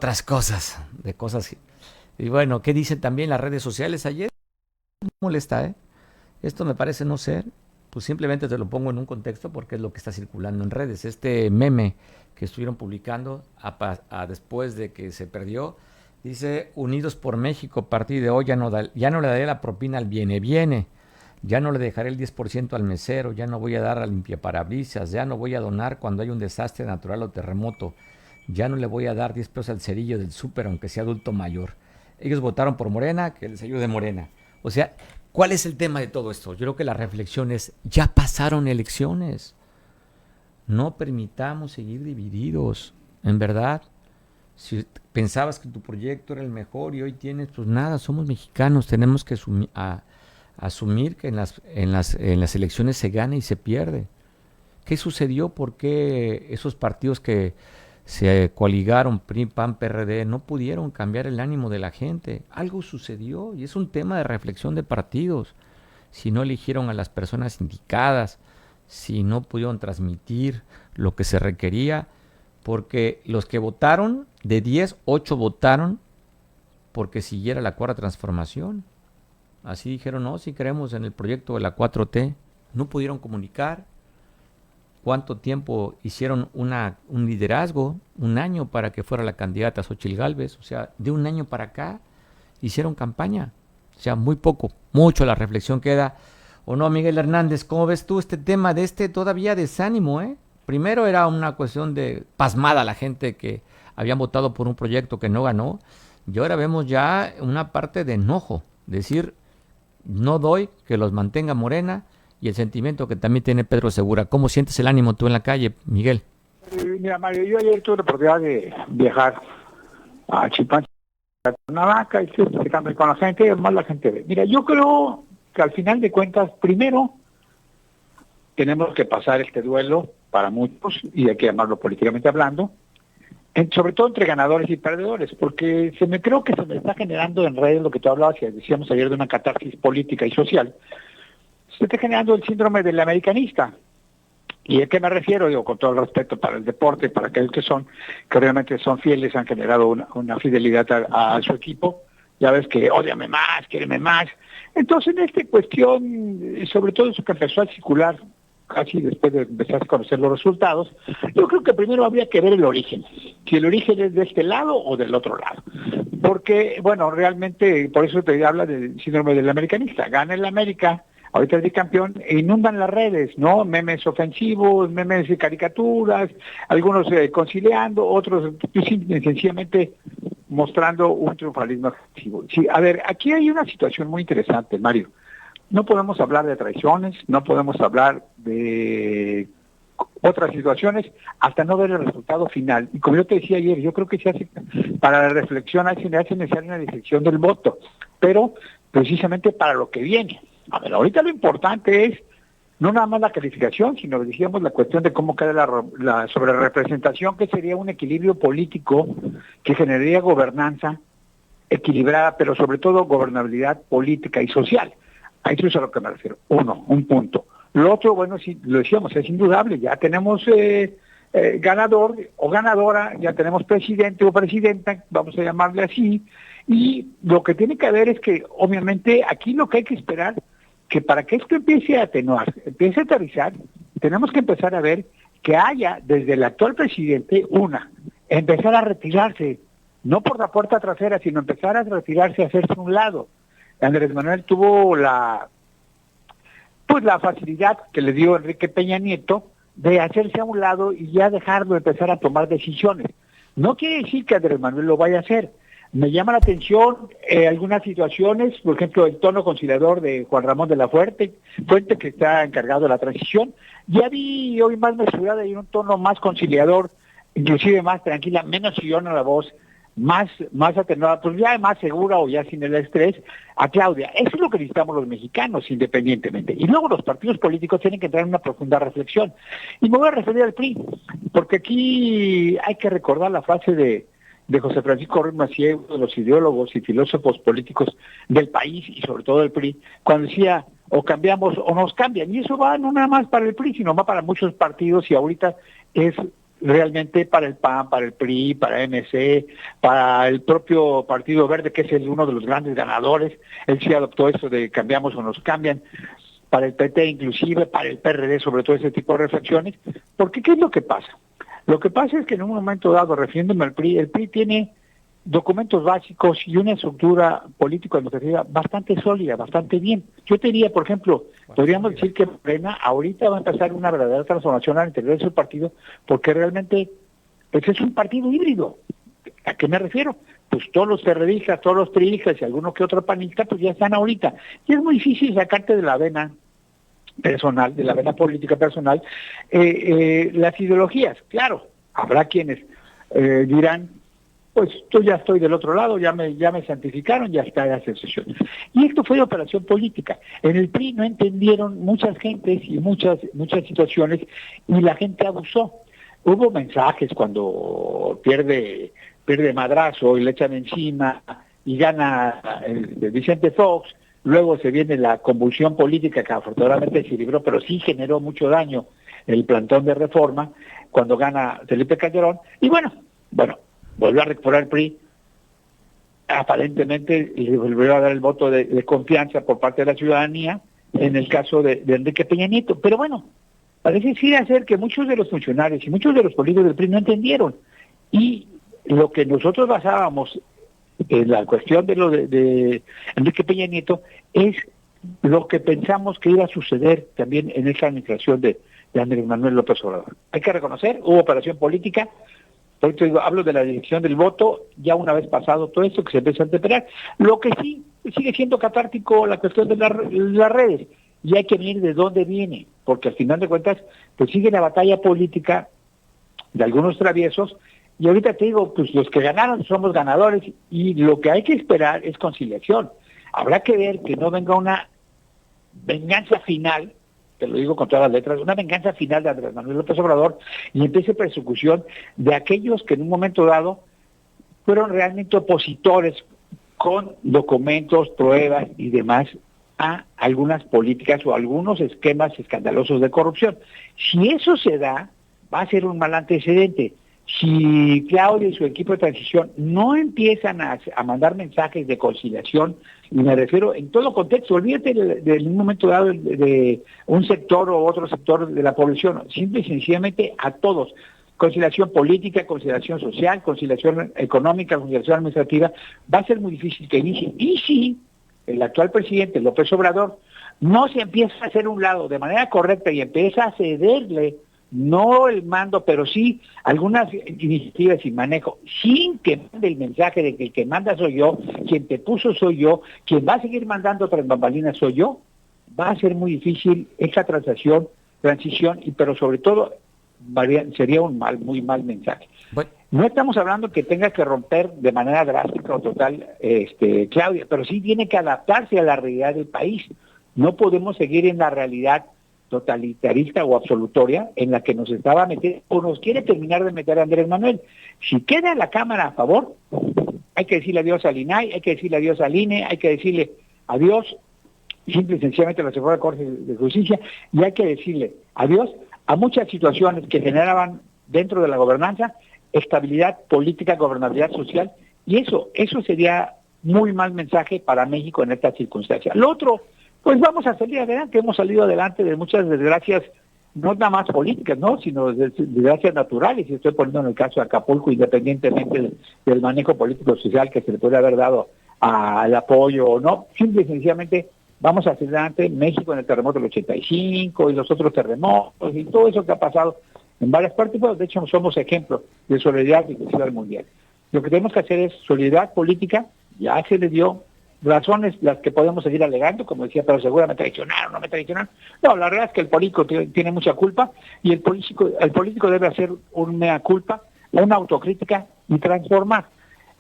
otras cosas, de cosas. Y bueno, ¿qué dicen también las redes sociales ayer? Me molesta, ¿eh? Esto me parece no ser, pues simplemente te lo pongo en un contexto porque es lo que está circulando en redes. Este meme que estuvieron publicando después de que se perdió, dice: Unidos por México, a partir de hoy ya no le daré la propina al viene, ya no le dejaré el 10% al mesero, ya no voy a dar a limpiaparabrisas, ya no voy a donar cuando hay un desastre natural o terremoto, ya no le voy a dar 10 pesos al cerillo del súper aunque sea adulto mayor. Ellos votaron por Morena, que les ayude Morena. O sea, ¿cuál es el tema de todo esto? Yo creo que la reflexión es: ya pasaron elecciones. No permitamos seguir divididos. En verdad, si pensabas que tu proyecto era el mejor y hoy tienes, pues nada, somos mexicanos, tenemos que asumir que en las elecciones se gana y se pierde. ¿Qué sucedió? ¿Por qué esos partidos que se coaligaron, PRI, PAN, PRD, no pudieron cambiar el ánimo de la gente? Algo sucedió y es un tema de reflexión de partidos. Si no eligieron a las personas indicadas, si no pudieron transmitir lo que se requería, porque los que votaron, de 10, 8 votaron porque siguiera la cuarta transformación. Así dijeron: no, si creemos en el proyecto de la 4T. No pudieron comunicar. ¿Cuánto tiempo hicieron un liderazgo? Un año para que fuera la candidata Xóchitl Gálvez. O sea, de un año para acá hicieron campaña. O sea, muy poco, mucho la reflexión queda. ¿O no, Miguel Hernández? ¿Cómo ves tú este tema de todavía desánimo, eh? Primero era una cuestión de pasmada la gente que habían votado por un proyecto que no ganó. Y ahora vemos ya una parte de enojo. Decir: no doy, que los mantenga Morena. Y el sentimiento que también tiene Pedro Segura. ¿Cómo sientes el ánimo tú en la calle, Miguel? Mira, Mario, yo ayer tuve la oportunidad de viajar a Chipán, a Cuernavaca, y estoy platicando con la gente, y además la gente ve. Mira, yo creo que al final de cuentas, primero, tenemos que pasar este duelo para muchos, y hay que llamarlo políticamente hablando, sobre todo entre ganadores y perdedores, porque creo que se me está generando en redes lo que tú hablabas y decíamos ayer de una catarsis política y social. Se está generando el síndrome del americanista. ¿Y a qué me refiero? Digo, con todo el respeto para el deporte, para aquellos que realmente son fieles, han generado una fidelidad a su equipo. Ya ves que ódiame más, quiéreme más. Entonces, en esta cuestión, sobre todo eso que empezó a circular casi después de empezar a conocer los resultados, yo creo que primero habría que ver el origen. Si el origen es de este lado o del otro lado. Porque, bueno, realmente, por eso te habla del síndrome del americanista. Gana el América, ahorita es bicampeón, e inundan las redes, ¿no? Memes ofensivos, memes de caricaturas, algunos conciliando, otros sencillamente mostrando un triunfalismo agresivo. Sí, a ver, aquí hay una situación muy interesante, Mario. No podemos hablar de traiciones, no podemos hablar de otras situaciones hasta no ver el resultado final. Y como yo te decía ayer, yo creo que se hace, para la reflexión hace necesaria una disección del voto, pero precisamente para lo que viene. A ver, ahorita lo importante es no nada más la calificación, sino, decíamos, la cuestión de cómo queda la sobrerepresentación, que sería un equilibrio político que generaría gobernanza equilibrada, pero sobre todo gobernabilidad política y social. A eso es a lo que me refiero. Un punto. Lo otro, bueno, sí, lo decíamos, es indudable, ya tenemos ganador o ganadora, ya tenemos presidente o presidenta, vamos a llamarle así, y lo que tiene que haber es que, obviamente, aquí lo que hay que esperar, que para que esto empiece a atenuar, empiece a aterrizar, tenemos que empezar a ver que haya, desde el actual presidente, empezar a retirarse, no por la puerta trasera, sino empezar a retirarse, a hacerse a un lado. Andrés Manuel tuvo la facilidad que le dio Enrique Peña Nieto de hacerse a un lado y ya dejarlo empezar a tomar decisiones. No quiere decir que Andrés Manuel lo vaya a hacer. Me llama la atención algunas situaciones, por ejemplo, el tono conciliador de Juan Ramón de la Fuente, que está encargado de la transición. Ya vi hoy más mesurada y un tono más conciliador, inclusive más tranquila, menos chillona la voz, más atenuada, pues ya más segura o ya sin el estrés, a Claudia. Eso es lo que necesitamos los mexicanos, independientemente. Y luego los partidos políticos tienen que entrar en una profunda reflexión. Y me voy a referir al PRI, porque aquí hay que recordar la frase de José Francisco Ruiz Massieu, uno de los ideólogos y filósofos políticos del país y sobre todo del PRI, cuando decía: o cambiamos o nos cambian. Y eso va no nada más para el PRI, sino va para muchos partidos, y ahorita es realmente para el PAN, para el PRI, para MC, para el propio Partido Verde, que es uno de los grandes ganadores. Él sí adoptó eso de cambiamos o nos cambian, para el PT inclusive, para el PRD, sobre todo ese tipo de reflexiones. Porque ¿qué es lo que pasa? Lo que pasa es que en un momento dado, refiriéndome al PRI, el PRI tiene documentos básicos y una estructura político-administrativa bastante sólida, bastante bien. Yo te diría, por ejemplo, podríamos decir que Morena ahorita va a empezar una verdadera transformación al interior de su partido, porque realmente pues es un partido híbrido. ¿A qué me refiero? Pues todos los PRDistas, todos los priistas y alguno que otro panista, pues ya están ahorita. Y es muy difícil sacarte de la vena personal, de la vena política personal, las ideologías. Claro, habrá quienes dirán, pues yo ya estoy del otro lado, ya me santificaron, ya está la secesión. Y esto fue de operación política. En el PRI no entendieron muchas gentes y muchas situaciones, y la gente abusó. Hubo mensajes cuando pierde Madrazo y le echan encima y gana Vicente Fox, luego se viene la convulsión política que afortunadamente se libró, pero sí generó mucho daño el plantón de Reforma cuando gana Felipe Calderón, y bueno, volvió a recuperar el PRI, aparentemente le volvió a dar el voto de confianza por parte de la ciudadanía en el caso de Enrique Peña Nieto. Pero bueno, parece ser que muchos de los funcionarios y muchos de los políticos del PRI no entendieron. Y lo que nosotros basábamos en la cuestión de Enrique Peña Nieto es lo que pensamos que iba a suceder también en esta administración de Andrés Manuel López Obrador. Hay que reconocer, hubo operación política. Por eso digo, hablo de la dirección del voto, ya una vez pasado todo esto que se empezó a temperar. Lo que sí sigue siendo catártico la cuestión de las redes, y hay que ver de dónde viene, porque al final de cuentas, pues sigue la batalla política de algunos traviesos, y ahorita te digo, pues los que ganaron somos ganadores, y lo que hay que esperar es conciliación. Habrá que ver que no venga una venganza final, te lo digo con todas las letras, una venganza final de Andrés Manuel López Obrador, y empiece persecución de aquellos que en un momento dado fueron realmente opositores con documentos, pruebas y demás a algunas políticas o algunos esquemas escandalosos de corrupción. Si eso se da, va a ser un mal antecedente. Si Claudia y su equipo de transición no empiezan a mandar mensajes de conciliación, y me refiero en todo contexto, olvídate de un momento dado de un sector o otro sector de la población, simple y sencillamente a todos, conciliación política, conciliación social, conciliación económica, conciliación administrativa, va a ser muy difícil que inicie. Y si el actual presidente López Obrador no se empieza a hacer un lado de manera correcta y empieza a cederle no el mando, pero sí algunas iniciativas y manejo, sin que mande el mensaje de que el que manda soy yo, quien te puso soy yo, quien va a seguir mandando tras bambalinas soy yo, va a ser muy difícil esa transición, pero sobre todo sería un muy mal mensaje. Bueno. No estamos hablando que tenga que romper de manera drástica o total, Claudia, pero sí tiene que adaptarse a la realidad del país. No podemos seguir en la realidad totalitarista o absolutoria en la que nos estaba metiendo o nos quiere terminar de meter a Andrés Manuel. Si queda la Cámara a favor, hay que decirle adiós al INAI, hay que decirle adiós al INE, hay que decirle adiós simple y sencillamente a la Suprema Corte de Justicia, y hay que decirle adiós a muchas situaciones que generaban dentro de la gobernanza estabilidad política, gobernabilidad social, y eso sería muy mal mensaje para México en esta circunstancia. Lo otro, pues vamos a salir adelante, hemos salido adelante de muchas desgracias, no nada más políticas, ¿no?, sino de desgracias naturales, y estoy poniendo en el caso de Acapulco, independientemente del manejo político-social que se le puede haber dado al apoyo o no, simple y sencillamente vamos a salir adelante. México en el terremoto del 85 y los otros terremotos y todo eso que ha pasado en varias partes, bueno, de hecho somos ejemplo de solidaridad y de mundial. Lo que tenemos que hacer es solidaridad política, ya se le dio razones las que podemos seguir alegando, como decía, pero seguro me traicionaron, no me traicionaron. No, la verdad es que el político tiene mucha culpa y el político debe hacer un mea culpa, una autocrítica y transformar.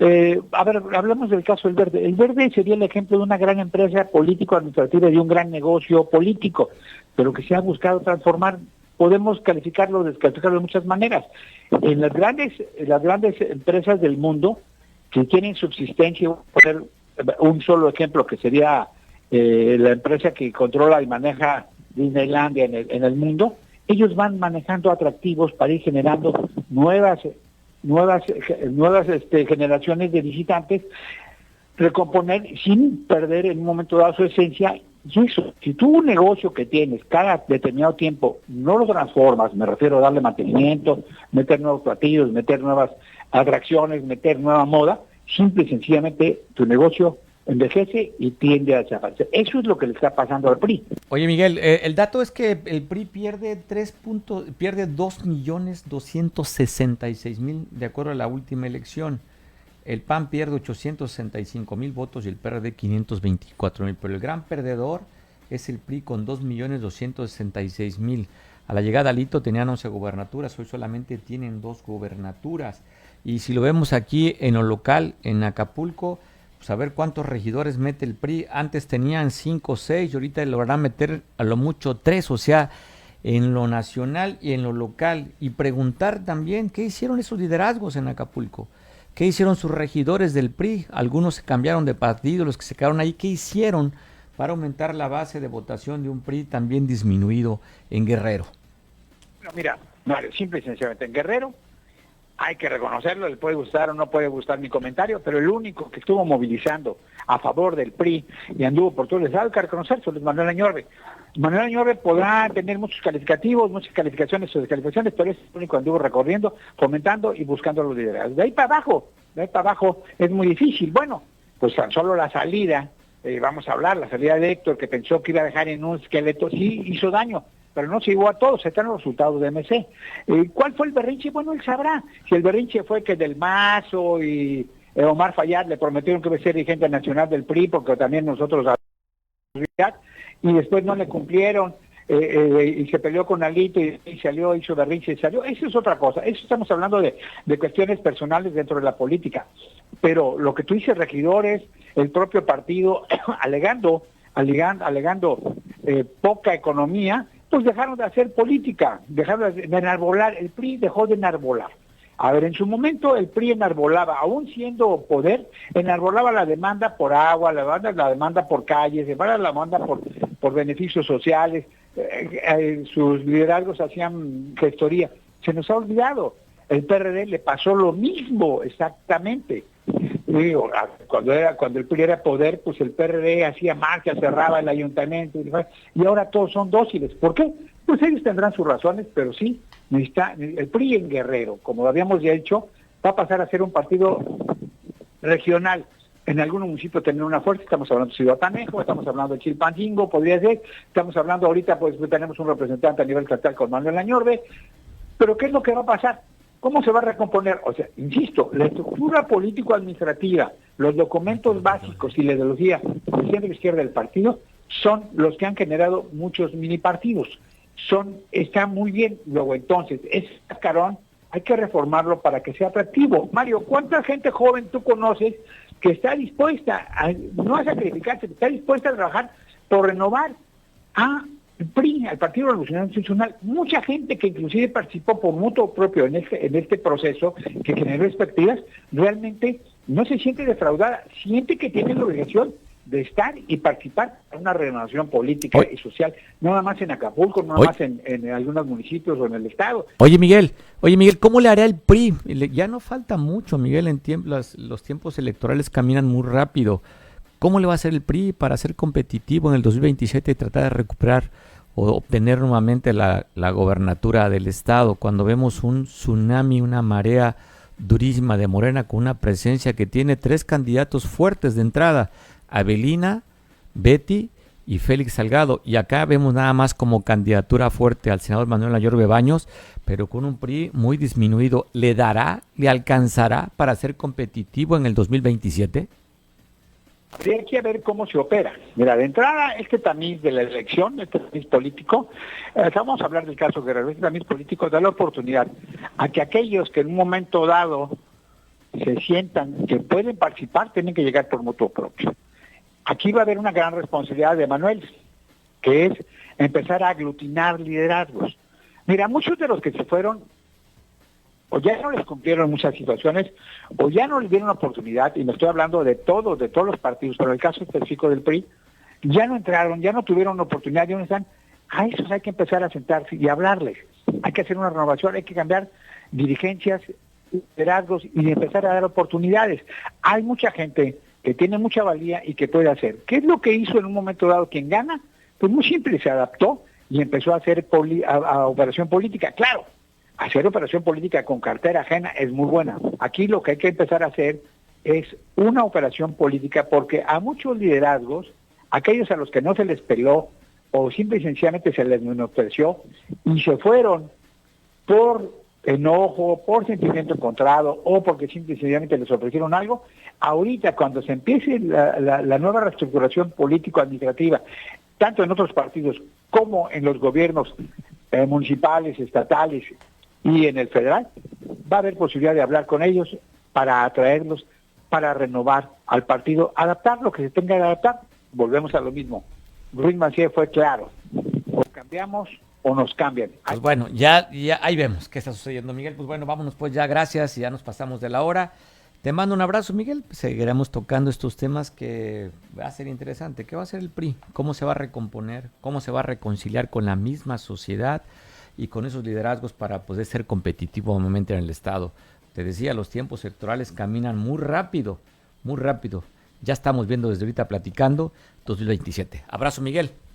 A ver, hablamos del caso del Verde. El Verde sería el ejemplo de una gran empresa político-administrativa y de un gran negocio político, pero que se ha buscado transformar. Podemos calificarlo, descalificarlo de muchas maneras. En las grandes empresas del mundo que tienen subsistencia, voy a poner un solo ejemplo que sería la empresa que controla y maneja Disneylandia en el mundo, ellos van manejando atractivos para ir generando nuevas generaciones de visitantes, recomponer sin perder en un momento dado su esencia. Y eso, si tú un negocio que tienes cada determinado tiempo no lo transformas, me refiero a darle mantenimiento, meter nuevos platillos, meter nuevas atracciones, meter nueva moda, simple y sencillamente tu negocio envejece y tiende a desaparecer. Eso es lo que le está pasando al PRI. Oye, Miguel, el dato es que el PRI pierde 2.266.000 de acuerdo a la última elección. El PAN pierde 865,000 votos y el PRD 524,000, pero el gran perdedor es el PRI con 2.266.000. A la llegada a Alito tenían 11 gubernaturas, hoy solamente tienen 2 gubernaturas. Y si lo vemos aquí en lo local, en Acapulco, pues a ver cuántos regidores mete el PRI. Antes tenían 5 o 6 y ahorita lograrán meter a lo mucho 3, o sea, en lo nacional y en lo local. Y preguntar también qué hicieron esos liderazgos en Acapulco. ¿Qué hicieron sus regidores del PRI? Algunos se cambiaron de partido, los que se quedaron ahí. ¿Qué hicieron para aumentar la base de votación de un PRI también disminuido en Guerrero? Bueno, mira, simple y sencillamente en Guerrero, hay que reconocerlo, le puede gustar o no puede gustar mi comentario, pero el único que estuvo movilizando a favor del PRI y anduvo por todo el estado, hay que reconocerlo, es Manuel Añorbe. Manuel Añorbe podrá tener muchos calificativos, muchas calificaciones o descalificaciones, pero es el único que anduvo recorriendo, fomentando y buscando los liderazgos. De ahí para abajo es muy difícil. Bueno, pues tan solo la salida, vamos a hablar, la salida de Héctor, que pensó que iba a dejar en un esqueleto, sí hizo daño, pero no se llegó a todos, están los resultados de MC. ¿Cuál fue el berrinche? Bueno, él sabrá. Si el berrinche fue que Del Mazo y Omar Fayad le prometieron que iba a ser dirigente nacional del PRI, porque también nosotros y después no le cumplieron, y se peleó con Alito y salió, hizo berrinche y salió. Eso es otra cosa. Eso estamos hablando de cuestiones personales dentro de la política. Pero lo que tú dices, regidores, el propio partido, alegando poca economía, pues dejaron de hacer política, dejaron de enarbolar. El PRI dejó de enarbolar. A ver, en su momento el PRI enarbolaba, aún siendo poder, enarbolaba la demanda por agua, la demanda por calles, la demanda por beneficios sociales, sus liderazgos hacían gestoría. Se nos ha olvidado. El PRD le pasó lo mismo exactamente. Digo, cuando el PRI era poder, pues el PRD hacía marcha, cerraba el ayuntamiento, y ahora todos son dóciles. ¿Por qué? Pues ellos tendrán sus razones, pero sí, el PRI en Guerrero, como lo habíamos ya dicho, va a pasar a ser un partido regional. En algunos municipios tener una fuerza, estamos hablando de Cihuatanejo, estamos hablando de Chilpancingo, podría ser, estamos hablando ahorita, pues tenemos un representante a nivel estatal con Manuel Añorbe, pero ¿qué es lo que va a pasar? ¿Cómo se va a recomponer? O sea, insisto, la estructura político-administrativa, los documentos básicos y la ideología del centro izquierda del partido son los que han generado muchos mini partidos. Está muy bien. Luego entonces, ese cascarón hay que reformarlo para que sea atractivo. Mario, ¿cuánta gente joven tú conoces que está dispuesta no a sacrificarse, está dispuesta a trabajar por renovar a el PRI, al Partido Revolucionario Institucional? Mucha gente que inclusive participó por mutuo propio en este proceso que generó expectativas, realmente no se siente defraudada, siente que tiene la obligación de estar y participar en una renovación política y social, no nada más en Acapulco, no nada más en algunos municipios o en el estado. Oye Miguel, ¿cómo le hará el PRI? Ya no falta mucho, Miguel, los tiempos electorales caminan muy rápido. ¿Cómo le va a hacer el PRI para ser competitivo en el 2027 y tratar de recuperar o obtener nuevamente la gobernatura del estado, cuando vemos un tsunami, una marea durísima de Morena con una presencia que tiene 3 candidatos fuertes de entrada: Avelina, Betty y Félix Salgado, y acá vemos nada más como candidatura fuerte al senador Manuel Añorbe Baños, pero con un PRI muy disminuido. ¿Le alcanzará para ser competitivo en el 2027? Habría que ver cómo se opera. Mira, de entrada, este tamiz de la elección, este tamiz político, vamos a hablar del caso Guerrero, este tamiz político da la oportunidad a que aquellos que en un momento dado se sientan que pueden participar, tienen que llegar por mutuo propio. Aquí va a haber una gran responsabilidad de Manuel, que es empezar a aglutinar liderazgos. Mira, muchos de los que se fueron, o ya no les cumplieron muchas situaciones, o ya no les dieron oportunidad, y me estoy hablando de todos los partidos, pero en el caso específico del PRI, ya no entraron, ya no tuvieron oportunidad, ya no están, A esos hay que empezar a sentarse y hablarles. Hay que hacer una renovación, hay que cambiar dirigencias, liderazgos y empezar a dar oportunidades. Hay mucha gente que tiene mucha valía y que puede hacer. ¿Qué es lo que hizo en un momento dado quien gana? Pues muy simple, se adaptó y empezó a hacer a operación política. Claro, hacer operación política con cartera ajena es muy buena. Aquí lo que hay que empezar a hacer es una operación política, porque a muchos liderazgos, aquellos a los que no se les peló o simple y sencillamente se les menospreció y se fueron por enojo, por sentimiento encontrado o porque simple y sencillamente les ofrecieron algo, ahorita cuando se empiece la nueva reestructuración político-administrativa, tanto en otros partidos como en los gobiernos municipales, estatales y en el federal, va a haber posibilidad de hablar con ellos para atraerlos, para renovar al partido, adaptar lo que se tenga que adaptar. Volvemos a lo mismo. Ruiz Massieu fue claro, o cambiamos o nos cambian. Pues bueno, ya ahí vemos qué está sucediendo, Miguel. Pues bueno, vámonos pues ya, gracias, ya nos pasamos de la hora. Te mando un abrazo, Miguel. Seguiremos tocando estos temas que va a ser interesante. ¿Qué va a hacer el PRI? ¿Cómo se va a recomponer? ¿Cómo se va a reconciliar con la misma sociedad y con esos liderazgos para poder ser competitivo nuevamente en el Estado? Te decía, los tiempos electorales caminan muy rápido, muy rápido. Ya estamos viendo desde ahorita platicando 2027. Abrazo, Miguel.